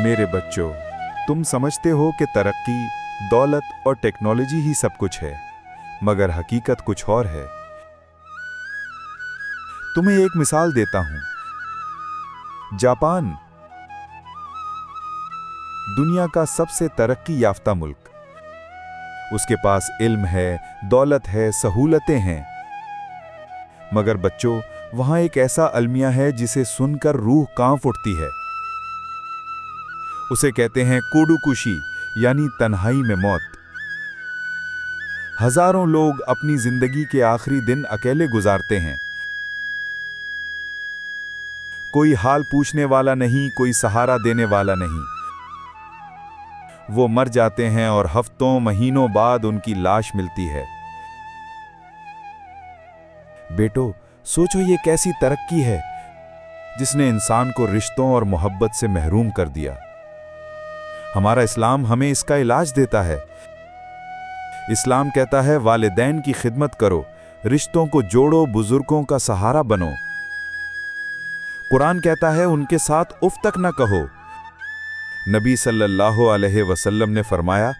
मेरे बच्चों, तुम समझते हो कि तरक्की, दौलत और टेक्नोलॉजी ही सब कुछ है, मगर हकीकत कुछ और है। तुम्हें एक मिसाल देता हूं। जापान दुनिया का सबसे तरक्की याफ्ता मुल्क। उसके पास इल्म है, दौलत है, सहूलतें हैं। मगर बच्चों, वहां एक ऐसा अलमिया है जिसे सुनकर रूह कांप उठती है। उसे कहते हैं कोडुकुशी, यानी तन्हाई में मौत। हजारों लोग अपनी जिंदगी के आखिरी दिन अकेले गुजारते हैं। कोई हाल पूछने वाला नहीं, कोई सहारा देने वाला नहीं। वो मर जाते हैं और हफ्तों महीनों बाद उनकी लाश मिलती है। बेटो, सोचो ये कैसी तरक्की है जिसने इंसान को रिश्तों और मोहब्बत से महरूम कर दिया। हमारा इस्लाम हमें इसका इलाज देता है। इस्लाम कहता है वालिदैन की खिदमत करो, रिश्तों को जोड़ो, बुजुर्गों का सहारा बनो। कुरान कहता है उनके साथ उफ तक न कहो। नबी सल्लल्लाहु अलैहि वसल्लम ने फरमाया,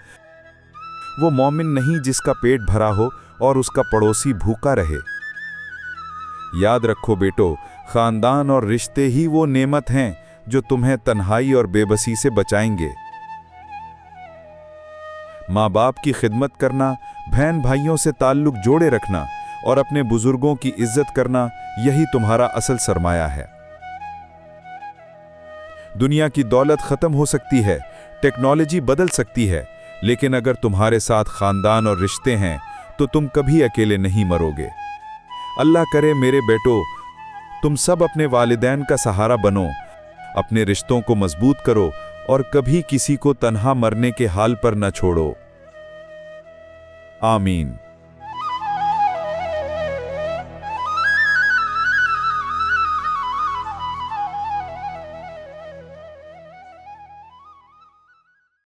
वो मोमिन नहीं जिसका पेट भरा हो और उसका पड़ोसी भूखा रहे। याद रखो बेटो, खानदान और रिश्ते ही वो नेमत हैं जो तुम्हें तन्हाई और बेबसी से बचाएंगे। माँ बाप की खिदमत करना, बहन भाइयों से ताल्लुक जोड़े रखना और अपने बुजुर्गों की इज्जत करना, यही तुम्हारा असल सरमाया है। दुनिया की दौलत खत्म हो सकती है, टेक्नोलॉजी बदल सकती है, लेकिन अगर तुम्हारे साथ खानदान और रिश्ते हैं तो तुम कभी अकेले नहीं मरोगे। अल्लाह करे मेरे बेटो, तुम सब अपने वालिदैन का सहारा बनो, अपने रिश्तों को मजबूत करो और कभी किसी को तन्हा मरने के हाल पर न छोड़ो। आमीन।